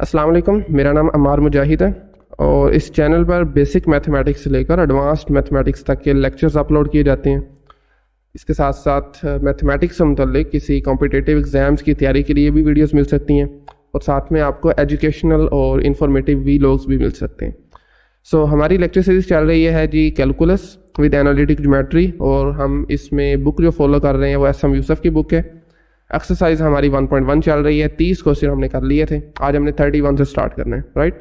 अस्सलाम वालेकुम, मेरा नाम अमार मुजाहिद है और इस चैनल पर बेसिक मैथमेटिक्स से लेकर एडवांस्ड मैथमेटिक्स तक के लेक्चर्स अपलोड किए जाते हैं। इसके साथ साथ मैथमेटिक्स से मुतल्लिक किसी कॉम्पिटिटिव एग्ज़ाम्स की तैयारी के लिए भी वीडियोस मिल सकती हैं और साथ में आपको एजुकेशनल और इंफॉर्मेटिव वीलॉग्स भी मिल सकते हैं। सो हमारी लेक्चर सीरीज़ चल रही है जी कैलकुलस विद एनालिटिक ज्योमेट्री, और हम इसमें बुक जो फॉलो कर रहे हैं वो एस.एम. यूसुफ की बुक है। एक्सरसाइज हमारी 1.1 चल रही है। 30 क्वेश्चन हमने कर लिए थे, आज हमने 31 से स्टार्ट करना है, राइट।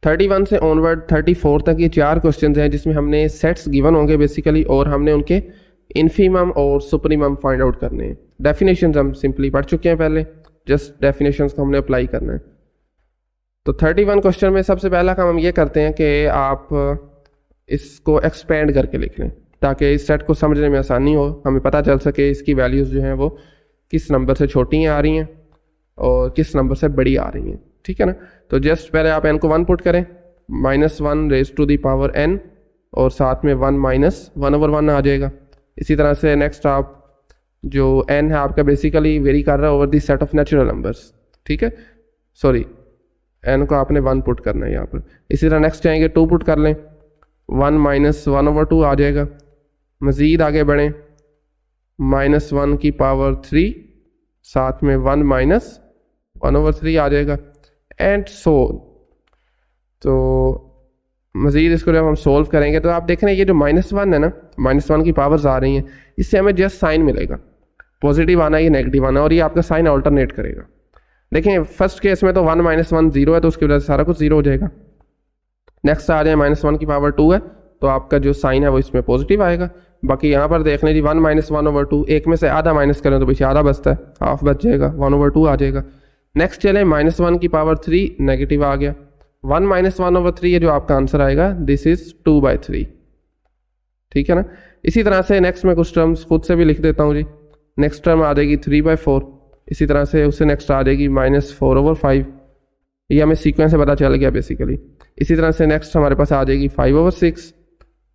31 से ऑनवर्ड 34 तक ये 4 क्वेश्चन हैं जिसमें हमने सेट्स गिवन होंगे बेसिकली, और हमने उनके इन्फीमम और सुप्रीमम फाइंड आउट करने हैं। डेफिनेशंस हम सिंपली पढ़ चुके हैं पहले, जस्ट डेफिनेशंस को हमने अप्लाई करना है। तो 31 क्वेश्चन में सबसे पहला काम हम ये करते हैं कि आप इसको एक्सपेंड करके लिख लें ताकि इस सेट को समझने में आसानी हो, हमें पता चल सके इसकी वैल्यूज़ जो हैं वो किस नंबर से छोटी आ रही हैं और किस नंबर से बड़ी आ रही हैं, ठीक है ना। तो जस्ट पहले आप n को 1 पुट करें, -1 raise to the power n, और साथ में 1 माइनस 1/1 आ जाएगा। इसी तरह से नेक्स्ट आप जो n है आपका बेसिकली वेरी कर रहा है over the set of natural numbers, ठीक है। सॉरी, n को आपने 1 पुट करना है यहाँ पर। इसी तरह नेक्स्ट जाएंगे 2 पुट कर लें, 1 माइनस 1/2 आ जाएगा। मज़ीद आगे बढ़ें, -1 की पावर 3, साथ में 1 माइनस 1/3 आ जाएगा, एंड सो। तो मज़ीद इसको जब हम सोल्व करेंगे तो आप देख रहे हैं ये जो -1 है ना, -1 की पावर्स आ रही हैं, इससे हमें जस्ट साइन मिलेगा, पॉजिटिव आना है या नेगेटिव आना, और ये आपका साइन अल्टरनेट करेगा। देखें फर्स्ट केस में तो 1 माइनस 1 0 है, तो उसकी वजह से सारा कुछ 0 हो जाएगा। नेक्स्ट आ जाए -1 की पावर 2 है, तो आपका जो साइन है वो इसमें पॉजिटिव आएगा। बाकी यहाँ पर देख लें जी 1 माइनस 1/2, एक में से आधा माइनस करें तो पीछे आधा बचता है, हाफ बच जाएगा, 1/2 आ जाएगा। नेक्स्ट चले -1 की पावर 3, नेगेटिव आ गया। 1 माइनस 1/3 है जो आपका आंसर आएगा, दिस इज 2/3, ठीक है ना। इसी तरह से नेक्स्ट में कुछ टर्म्स खुद से भी लिख देता हूँ जी। नेक्स्ट टर्म आ जाएगी 3/4, इसी तरह से उससे नेक्स्ट आ जाएगी -4/5, ये हमें सीक्वेंस से पता चल गया बेसिकली। इसी तरह से नेक्स्ट हमारे पास आ जाएगी 5/6,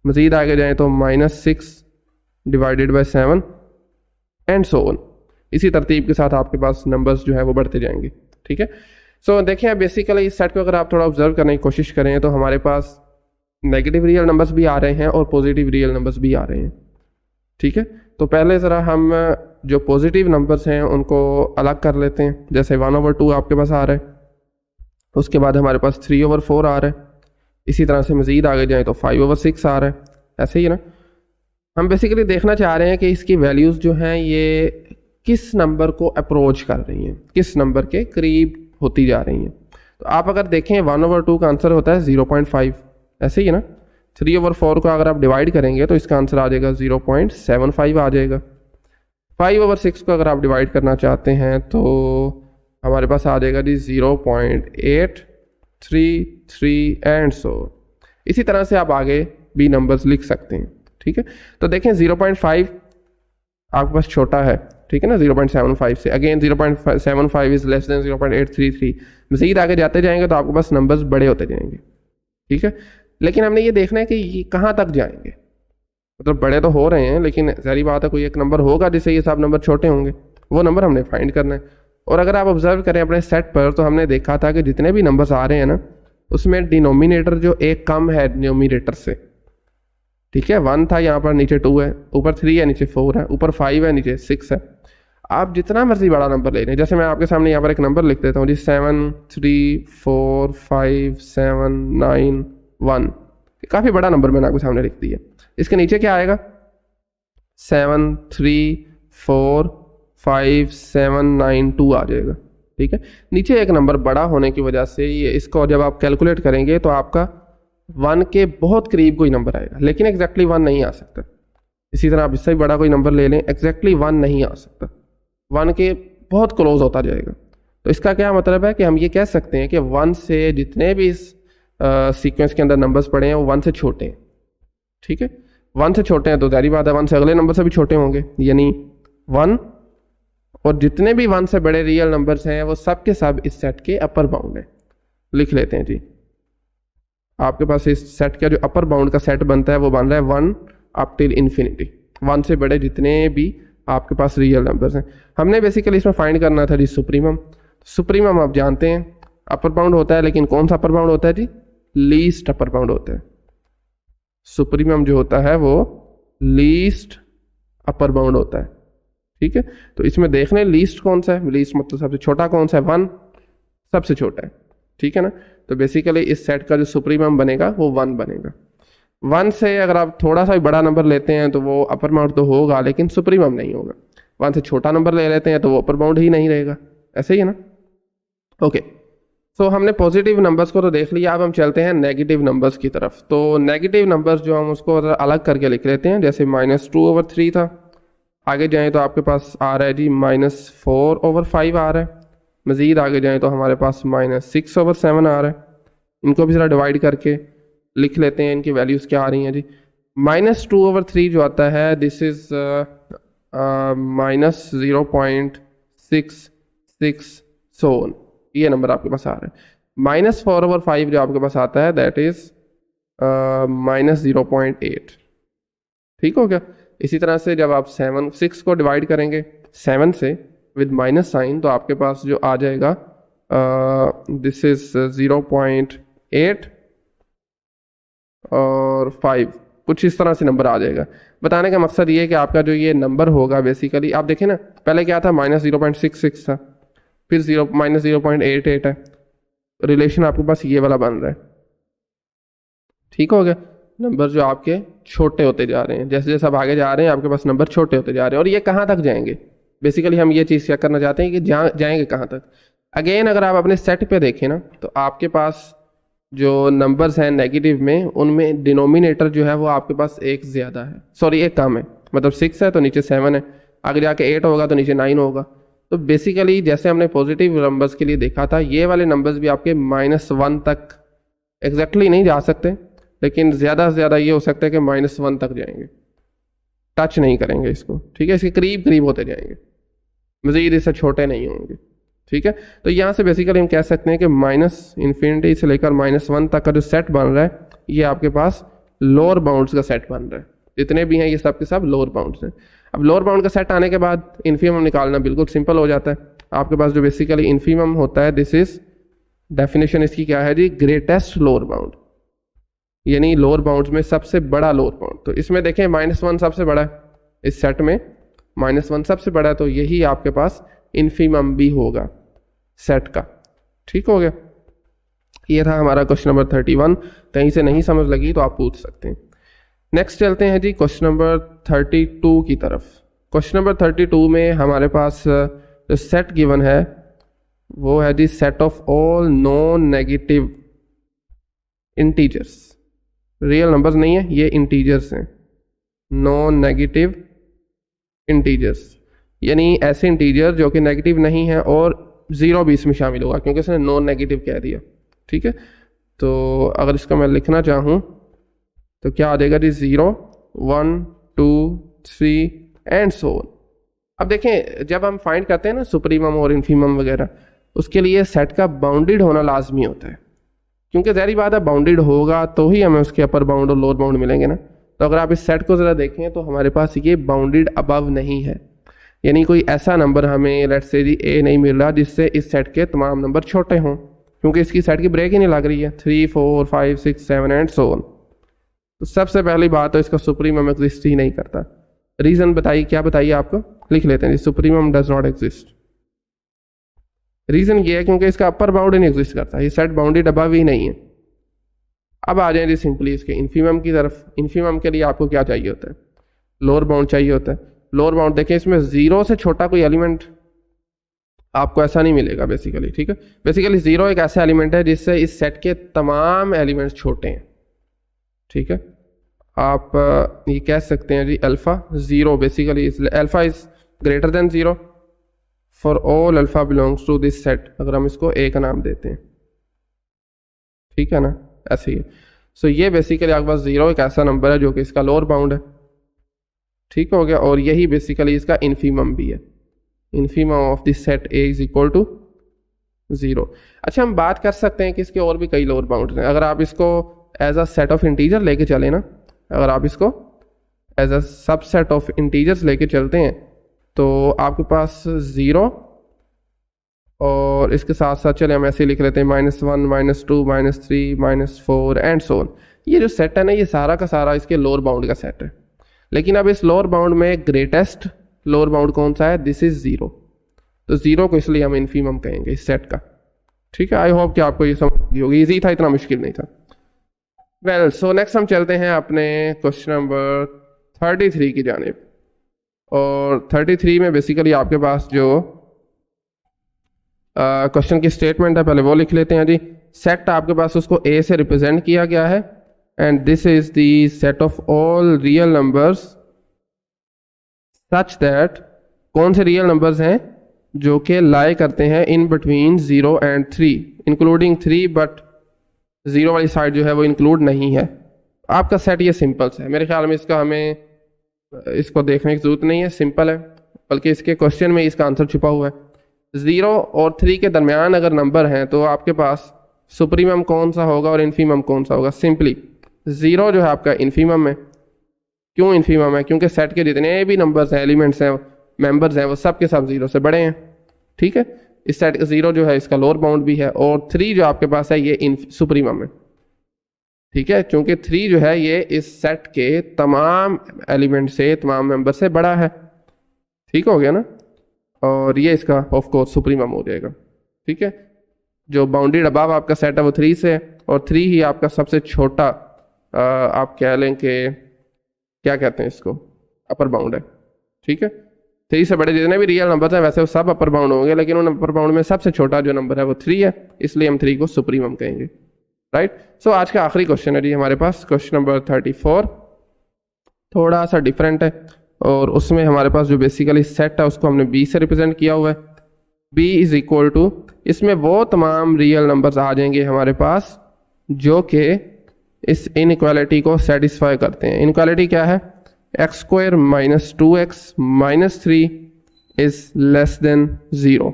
मज़ीद आगे जाएँ तो -6 divided by 7 and so on. इसी तरतीब के साथ आपके पास नंबर्स जो है वो बढ़ते जाएंगे, ठीक है। सो देखिए बेसिकली इस सेट को अगर आप थोड़ा ऑब्जर्व करने की कोशिश करें तो हमारे पास नेगेटिव रियल नंबर्स भी आ रहे हैं और पॉजिटिव रियल नंबर्स भी आ रहे हैं, ठीक है। तो पहले ज़रा हम जो पॉजिटिव नंबर्स हैं उनको अलग कर लेते हैं। जैसे 1/2 आपके पास आ रहा है, उसके बाद हमारे पास 3/4 आ रहा है। इसी तरह से मज़ीद आगे जाएँ तो 5/6 आ रहा है, ऐसे ही ना। हम बेसिकली देखना चाह रहे हैं कि इसकी वैल्यूज़ जो हैं ये किस नंबर को अप्रोच कर रही हैं, किस नंबर के करीब होती जा रही हैं। तो आप अगर देखें 1/2 का आंसर होता है 0.5, ऐसे ही है ना। 3/4 को अगर आप डिवाइड करेंगे तो इसका आंसर आ जाएगा 0.75 आ जाएगा। 5/6 को अगर आप डिवाइड करना चाहते हैं तो हमारे पास आ जाएगा जी 0.833 एंड सो। इसी तरह से आप आगे भी नंबर्स लिख सकते हैं, ठीक है। तो देखें 0.5 आपके पास छोटा है, ठीक है ना, 0.75 से। Again 0.75 is less than 0.833। मज़ीद आगे जाते जाएंगे तो आपके पास नंबर्स बड़े होते जाएंगे, ठीक है। लेकिन हमने ये देखना है कि ये कहाँ तक जाएंगे, मतलब बड़े तो हो रहे हैं लेकिन सारी बात है कोई एक नंबर होगा जिससे ये सब नंबर छोटे होंगे, वो नंबर हमने फाइंड करना है। और अगर आप ऑब्जर्व करें अपने सेट पर तो हमने देखा था कि जितने भी नंबर्स आ रहे हैं ना उसमें डिनोमिनेटर जो एक कम है न्यूमिनेटर से, ठीक है। 1 था, यहाँ पर नीचे 2 है, ऊपर 3 है, नीचे 4 है, ऊपर 5 है, नीचे 6 है। आप जितना मर्जी बड़ा नंबर ले लें, जैसे मैं आपके सामने यहाँ पर एक नंबर लिख देता हूँ जी 7345791, काफ़ी बड़ा नंबर मैंने आपके सामने लिख दिया। इसके नीचे क्या आएगा 7345792 आ जाएगा, ठीक है। नीचे एक नंबर बड़ा होने की वजह से ये इसको जब आप कैलकुलेट करेंगे तो आपका 1 के बहुत करीब कोई नंबर आएगा, लेकिन एग्जैक्टली 1 नहीं आ सकता। इसी तरह आप इससे भी बड़ा कोई नंबर ले लें, एग्जैक्टली 1 नहीं आ सकता, 1 के बहुत क्लोज होता जाएगा। तो इसका क्या मतलब है कि हम ये कह सकते हैं कि 1 से जितने भी इस सीक्वेंस के अंदर नंबर्स पड़े हैं वो 1 से छोटे हैं, ठीक है। 1 से छोटे हैं तो जारी बात है 1 से अगले नंबर से भी छोटे होंगे, यानी 1 और जितने भी 1 से बड़े रियल नंबर्स हैं वो सब के सब इस सेट के अपर बाउंड है। लिख लेते हैं जी, आपके पास इस सेट का जो अपर बाउंड का सेट बनता है वो बन रहा है 1 अप टिल इन्फिनिटी। 1 से बड़े जितने भी आपके पास रियल नंबर्स हैं, हमने बेसिकली इसमें फाइंड करना था जी सुप्रीमम। सुप्रीमम आप जानते हैं अपर बाउंड होता है, लेकिन कौन सा अपर बाउंड होता है जी? लीस्ट अपर बाउंड होता है। सुप्रीमम जो होता है वो लीस्ट अपर बाउंड होता है, ठीक है। तो इसमें देख लें लीस्ट कौन सा है, लीस्ट मतलब सबसे छोटा कौन सा है, 1 सबसे छोटा है, ठीक है ना। तो बेसिकली इस सेट का जो सुप्रीमम बनेगा वो 1 बनेगा। 1 से अगर आप थोड़ा सा भी बड़ा नंबर लेते हैं तो वो अपर बाउंड तो होगा लेकिन सुप्रीमम नहीं होगा। 1 से छोटा नंबर ले लेते हैं तो वो अपर बाउंड ही नहीं रहेगा, ऐसे ही है ना। ओके, सो हमने पॉजिटिव नंबर्स को तो देख लिया, अब हम चलते हैं नेगेटिव नंबर्स की तरफ। तो नेगेटिव नंबर्स जो हम उसको अलग करके लिख लेते हैं, जैसे -2/3 था, आगे जाएं तो आपके पास आ रहा है जी -4/5 आ रहा है, मज़ीद आगे जाएं तो हमारे पास -6/7 आ रहा है। इनको भी ज़रा डिवाइड करके लिख लेते हैं, इनकी वैल्यूज़ क्या आ रही हैं जी। -2/3 जो आता है दिस इज़ -0.66 सोन, ये नंबर आपके पास आ रहा है। -4/5 जो आपके पास आता है दैट इज़ -0.8, ठीक हो गया। इसी तरह से जब आप 6 को डिवाइड करेंगे 7 से विद माइनस साइन तो आपके पास जो आ जाएगा दिस इज 0.8 और 5, कुछ इस तरह से नंबर आ जाएगा। बताने का मकसद ये है कि आपका जो ये नंबर होगा बेसिकली आप देखें ना, पहले क्या था -0.66 था, फिर -0.88 है, रिलेशन आपके पास ये वाला बन रहा है, ठीक हो गया। नंबर जो आपके छोटे होते जा रहे हैं, जैसे जैसे आप आगे जा रहे हैं आपके पास नंबर छोटे होते जा रहे हैं। और ये कहाँ तक जाएंगे, बेसिकली हम ये चीज़ चेक करना चाहते हैं कि जाएंगे कहाँ तक। अगेन अगर आप अपने सेट पे देखें ना तो आपके पास जो नंबर्स हैं नेगेटिव में उनमें डिनोमिनेटर जो है वो आपके पास एक ज़्यादा है, सॉरी एक कम है, मतलब 6 है तो नीचे 7 है, आगे जाके 8 होगा तो नीचे 9 होगा। तो बेसिकली जैसे हमने पॉजिटिव नंबर्स के लिए देखा था, ये वाले नंबर्स भी आपके -1 तक एग्जैक्टली नहीं जा सकते, लेकिन ज़्यादा से ज़्यादा ये हो सकता है कि -1 तक जाएंगे, टच नहीं करेंगे इसको, ठीक है, इसके करीब करीब होते जाएंगे, मज़ीद इससे छोटे नहीं होंगे, ठीक है। तो यहाँ से बेसिकली हम कह सकते हैं कि -∞ से लेकर -1 तक का जो सेट बन रहा है ये आपके पास लोअर बाउंड्स का सेट बन रहा है। जितने भी हैं ये सब के सब लोअर बाउंड्स हैं। अब लोअर बाउंड का सेट आने के बाद इन्फीमम निकालना बिल्कुल सिंपल हो जाता है। आपके पास जो बेसिकली इन्फीमम होता है दिस इज डेफिनेशन इसकी क्या है जी, ग्रेटेस्ट लोअर बाउंड, यानी लोअर बाउंड्स में सबसे बड़ा लोअर बाउंड। तो इसमें देखें -1 सबसे बड़ा है, इस सेट में -1 सबसे बड़ा है, तो यही आपके पास इन्फीमम भी होगा सेट का, ठीक हो गया। ये था हमारा क्वेश्चन नंबर 31। कहीं से नहीं समझ लगी तो आप पूछ सकते हैं। नेक्स्ट चलते हैं जी क्वेश्चन नंबर 32 की तरफ। क्वेश्चन नंबर 32 में हमारे पास जो सेट गिवन है वो है G set of all non negative integers, real numbers नहीं है ये इंटीजर्स हैं, नॉन नेगेटिव इंटीजर्स, यानी ऐसे इंटीजर जो कि नेगेटिव नहीं है और 0 भी इसमें शामिल होगा क्योंकि इसने नॉन नेगेटिव कह दिया, ठीक है। तो अगर इसका मैं लिखना चाहूँ तो क्या आ जाएगा जी 0, 1, 2, 3 एंड सो ऑन। अब देखें जब हम फाइंड करते हैं ना सुप्रीमम और इन्फीमम वगैरह, उसके लिए सेट का बाउंडेड होना लाजमी होता है, क्योंकि ज़ाहिर बात है बाउंडेड होगा तो ही हमें उसके अपर बाउंड और लोअर बाउंड मिलेंगे ना। तो अगर आप इस सेट को ज़रा देखें तो हमारे पास ये बाउंडेड अबव नहीं है, यानी कोई ऐसा नंबर हमें लेट्स से जी ए नहीं मिल रहा जिससे इस सेट के तमाम नंबर छोटे हों, क्योंकि इसकी सेट की ब्रेक ही नहीं लग रही है, 3, 4, 5, 6, 7 एंड सो ऑन। तो सबसे पहली बात तो इसका सुप्रीमम एग्जिस्ट ही नहीं करता। रीज़न बताइए, क्या बताइए आपको, लिख लेते हैं, supremum does not exist. Reason ये है क्योंकि इसका अपर बाउंड नहीं एग्जिस्ट करता, ये सेट बाउंडेड अबव ही नहीं है। अब आ जाए जी सिंपली इसके इन्फीमम की तरफ। इन्फीमम के लिए आपको क्या चाहिए होता है, लोअर बाउंड चाहिए होता है। लोअर बाउंड देखें इसमें 0 से छोटा कोई एलिमेंट आपको ऐसा नहीं मिलेगा बेसिकली, ठीक है। बेसिकली 0 एक ऐसा एलिमेंट है जिससे इस सेट के तमाम एलिमेंट्स छोटे हैं, ठीक है। आप ये कह सकते हैं G alpha 0 basically alpha is greater than 0 for all alpha belongs to this set, अगर हम इसको ए का नाम देते हैं, ठीक है ना, ऐसे ही है। सो ये बेसिकली आपके पास 0 एक ऐसा नंबर है जो कि इसका लोअर बाउंड है, ठीक हो गया। और यही बेसिकली इसका इन्फीमम भी है, infimum of this set A is equal to 0। अच्छा हम बात कर सकते हैं कि इसके और भी कई लोअर बाउंड्स हैं। अगर आप इसको as a set of integer लेके चले ना, अगर आप इसको as a subset of integers लेके चलते हैं तो आपके पास 0 और इसके साथ साथ चले हम ऐसे ही लिख लेते हैं -1 -2 -3 -4 एंड सो ऑन। ये जो सेट है ना, ये सारा का सारा इसके लोअर बाउंड का सेट है। लेकिन अब इस लोअर बाउंड में ग्रेटेस्ट लोअर बाउंड कौन सा है? This is 0। तो 0 को इसलिए हम इन्फीमम कहेंगे इस सेट का। ठीक है, आई होप कि आपको ये समझ गई होगी। ईजी था, इतना मुश्किल नहीं था। वेल, सो नेक्स्ट हम चलते हैं अपने क्वेश्चन नंबर 33 की जानिब। और 33 में बेसिकली आपके पास जो क्वेश्चन की स्टेटमेंट है पहले वो लिख लेते हैं जी। सेट आपके पास उसको ए से रिप्रेजेंट किया गया है and this is the set of all real numbers such that, कौन से रियल नंबर्स हैं जो कि लाई करते हैं in between 0 and 3, including 3, but 0 वाली साइड जो है वो इंक्लूड नहीं है। आपका सेट ये सिंपल है, मेरे ख्याल में इसका हमें इसको देखने की जरूरत नहीं है, सिंपल है, बल्कि इसके क्वेश्चन में इसका आंसर छुपा हुआ है। 0 और 3 के दरमियान अगर नंबर हैं तो आपके पास सुप्रीमम कौन सा होगा और इन्फीमम कौन सा होगा? सिंपली 0 जो है आपका इन्फीमम है। क्यों इन्फीमम है? क्योंकि सेट के जितने भी नंबर्स हैं, एलिमेंट्स हैं, मेंबर्स हैं, वो सब के सब 0 से बड़े हैं। ठीक है, इस सेट 0 जो है इसका लोअर बाउंड भी है और 3 जो आपके पास है ये सुप्रीमम है। ठीक है, क्योंकि 3 जो है ये इस सेट के तमाम एलिमेंट से, तमाम मेंबर से बड़ा है। ठीक हो गया ना? और ये इसका ऑफ कोर्स सुप्रीमम हो जाएगा। ठीक है, जो बाउंडेड अबाव आपका सेट है वो 3 से है और 3 ही आपका सबसे छोटा आप कह लें कि क्या कहते हैं इसको, अपर बाउंड है। ठीक है, 3 से बड़े जितने भी रियल नंबर हैं वैसे वो सब अपर बाउंड होंगे, लेकिन उन अपर बाउंड में सबसे छोटा जो नंबर है वो 3 है, इसलिए हम 3 को सुप्रीमम कहेंगे। राइट, सो आज का आखिरी क्वेश्चन है जी हमारे पास, क्वेश्चन नंबर 34। थोड़ा सा डिफरेंट है और उसमें हमारे पास जो बेसिकली सेट है उसको हमने बी से रिप्रेजेंट किया हुआ है। बी इज इक्वल टू, इसमें वो तमाम रियल नंबर्स आ जाएंगे हमारे पास जो कि इस इनइक्वालिटी को सेटिस्फाई करते हैं। इनइक्वालिटी क्या है? x² - 2x - 3 is less than 0।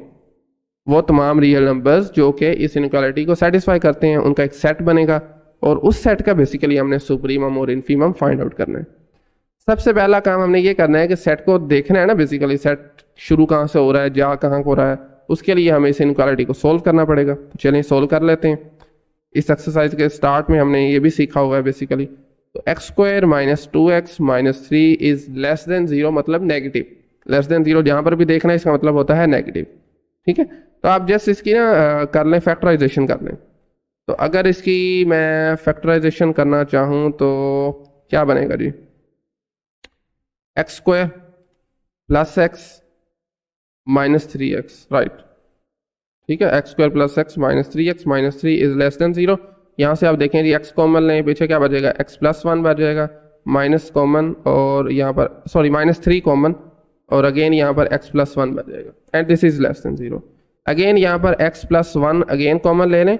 वो तमाम रियल नंबर्स जो कि इस इनइक्वालिटी को सेटिस्फाई करते हैं उनका एक सेट बनेगा और उस सेट का बेसिकली हमने सुप्रीमम और इन्फीमम फाइंड आउट करना है। सबसे पहला काम हमने ये करना है कि सेट को देखना है ना, बेसिकली सेट शुरू कहाँ से हो रहा है, जा कहाँ को हो रहा है, उसके लिए हमें इस इनइक्वालिटी को सोल्व करना पड़ेगा। तो चलिए सोल्व कर लेते हैं। इस एक्सरसाइज के स्टार्ट में हमने ये भी सीखा हुआ है बेसिकली। तो x² - 2x - 3 is less than 0 मतलब नेगेटिव। लेस देन 0 जहाँ पर भी देखना है इसका मतलब होता है नेगेटिव। ठीक है, तो आप जस्ट इसकी ना कर लें, फैक्टराइजेशन कर लें। तो अगर इसकी मैं फैक्टराइजेशन करना चाहूँ तो क्या बनेगा जी? x² + x - 3x, right. ठीक है, x² + x - 3x - 3 is less than 0। यहाँ से आप देखें जी x कॉमन लें, पीछे क्या बचेगा? x + 1 बच जाएगा, माइनस कॉमन और यहाँ पर सॉरी -3 कॉमन और अगेन यहाँ पर x + 1 बच जाएगा and this is less than 0। Again यहाँ पर x + 1 अगेन कॉमन ले लें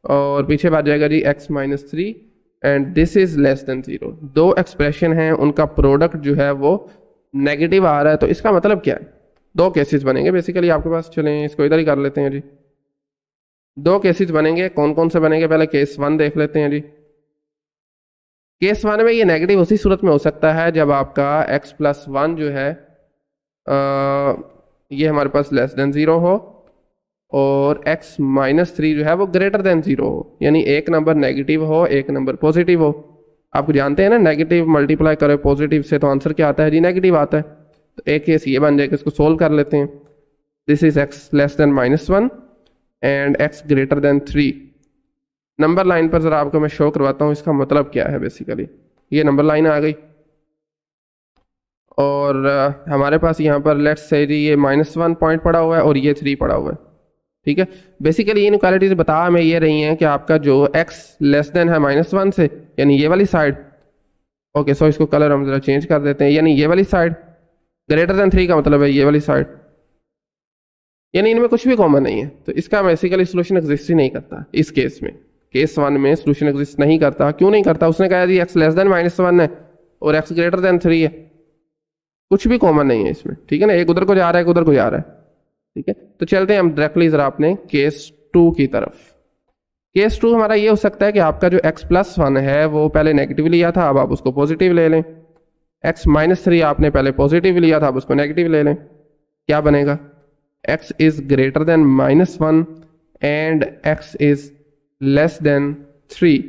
और पीछे बच जाएगा जी x - 3 and this is less than 0। दो एक्सप्रेशन हैं, उनका प्रोडक्ट जो है वो नेगेटिव आ रहा है, तो इसका मतलब क्या है? दो केसेस बनेंगे बेसिकली आपके पास। चलें इसको इधर ही कर लेते हैं जी। दो केसेस बनेंगे, कौन कौन से बनेंगे? पहले केस 1 देख लेते हैं जी। केस 1 में ये नेगेटिव उसी सूरत में हो सकता है जब आपका x + 1 जो है ये हमारे पास लेस देन 0 हो और x - 3 जो है वो ग्रेटर देन 0 हो, यानी एक नंबर नेगेटिव हो एक नंबर पॉजिटिव हो। आप जानते हैं ना, नेगेटिव मल्टीप्लाई करें पॉजिटिव से तो आंसर क्या आता है जी? नेगेटिव आता है। तो एक केस ये बन जाएगा, इसको सोल्व कर लेते हैं। This is x less than -1 and x greater than 3। Number line पर जरा आपको मैं शो करवाता हूँ इसका मतलब क्या है। बेसिकली ये नंबर लाइन आ गई और हमारे पास यहाँ पर लेट्स से जी ये -1 पॉइंट पड़ा हुआ है और ये 3 पड़ा हुआ है। ठीक है, बेसिकली ये इनइक्वालिटीज बता हमें ये रही हैं कि आपका जो x लेस देन है -1 से, यानी ये वाली साइड, ओके सो इसको कलर हम जरा चेंज कर देते हैं, यानी ये वाली साइड ग्रेटर देन 3 का मतलब है ये वाली साइड, यानी इनमें कुछ भी कॉमन नहीं है। तो इसका बेसिकली सोल्यूशन एग्जिस्ट ही नहीं करता इस केस में। केस 1 में सोल्यूशन एग्जिस्ट नहीं करता। क्यों नहीं करता? उसने कहा जी x लेस देन -1 है और x ग्रेटर देन 3 है, कुछ भी कॉमन नहीं है इसमें। ठीक है ना, एक उधर को जा रहा है एक उधर को जा रहा है। ठीक है, तो चलते हैं हम डायरेक्टली जरा अपने केस 2 की तरफ। केस 2 हमारा ये हो सकता है कि आपका जो x + 1 है वो पहले नेगेटिव लिया था, अब आप उसको पॉजिटिव ले लें। x - 3 आपने पहले पॉजिटिव लिया था, अब उसको नेगेटिव ले लें। क्या बनेगा? x is greater than -1 and x is less than 3,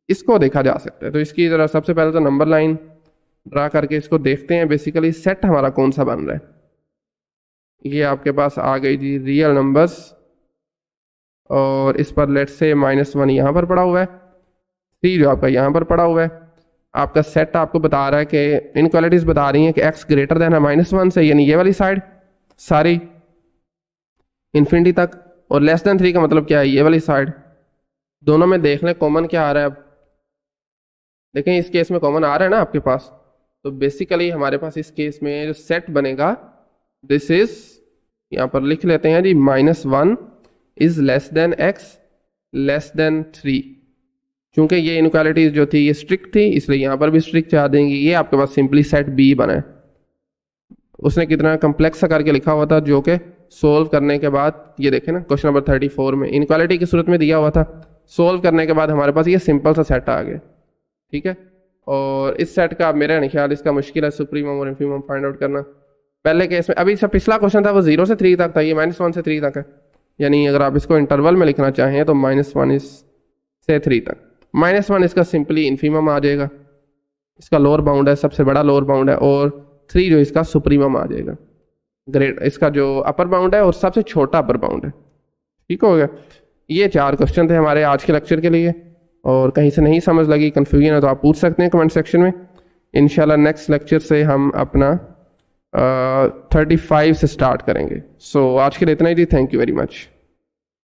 इसको देखा जा सकता है। तो इसकी ज़रा सबसे पहले तो नंबर लाइन ड्रा करके इसको देखते हैं बेसिकली सेट हमारा कौन सा बन रहा है। ये आपके पास आ गई जी रियल नंबर्स, और इस पर लेट्स से -1 यहाँ पर पड़ा हुआ है, 3 जो आपका यहाँ पर पड़ा हुआ है। आपका सेट आपको बता रहा है कि इनक्वालिटीज़ बता रही हैं कि x ग्रेटर देन है -1 से, यानी ये वाली साइड सारी इन्फिनिटी तक, और लेस देन 3 का मतलब क्या है, ये वाली साइड। दोनों में देख लें कॉमन क्या आ रहा है। अब देखें इस केस में कॉमन आ रहा है ना आपके पास, तो बेसिकली हमारे पास इस केस में जो सेट बनेगा दिस इज, यहाँ पर लिख लेते हैं जी -1 is less than x less than 3। चूंकि ये इनक्वालिटीज जो थी ये स्ट्रिक्ट थी, इसलिए यहाँ पर भी स्ट्रिक्ट चाह देंगे। ये आपके पास सिंपली सेट बी बना है। उसने कितना कम्प्लेक्स सा करके लिखा हुआ था, जो कि सोल्व करने के बाद ये देखें ना क्वेश्चन नंबर 34 में इनक्वालिटी की सूरत में दिया हुआ था, सोल्व करने के बाद हमारे पास ये सिंपल सा सेट आ गया। ठीक है, और इस सेट का मेरा नहीं ख्याल इसका मुश्किल है सुप्रीमम और इन्फीमम फाइंड आउट करना। पहले केस में अभी सब पिछला क्वेश्चन था वो 0 से 3 तक था, ये -1 से 3 तक है। यानी अगर आप इसको इंटरवल में लिखना चाहें तो -1 से 3 तक। -1 इसका सिंपली इन्फीमम आ जाएगा, इसका लोअर बाउंड है, सबसे बड़ा लोअर बाउंड है, और 3 जो इसका सुप्रीमम आ जाएगा, ग्रेट इसका जो अपर बाउंड है और सबसे छोटा अपर बाउंड है। ठीक हो गया। ये 4 क्वेश्चन थे हमारे आज के लेक्चर के लिए, और कहीं से नहीं समझ लगी, कंफ्यूजन है तो आप पूछ सकते हैं कमेंट सेक्शन में। इंशाल्लाह नेक्स्ट लेक्चर से हम अपना 35 से स्टार्ट करेंगे। सो आज के लिए इतना ही जी, थैंक यू वेरी मच।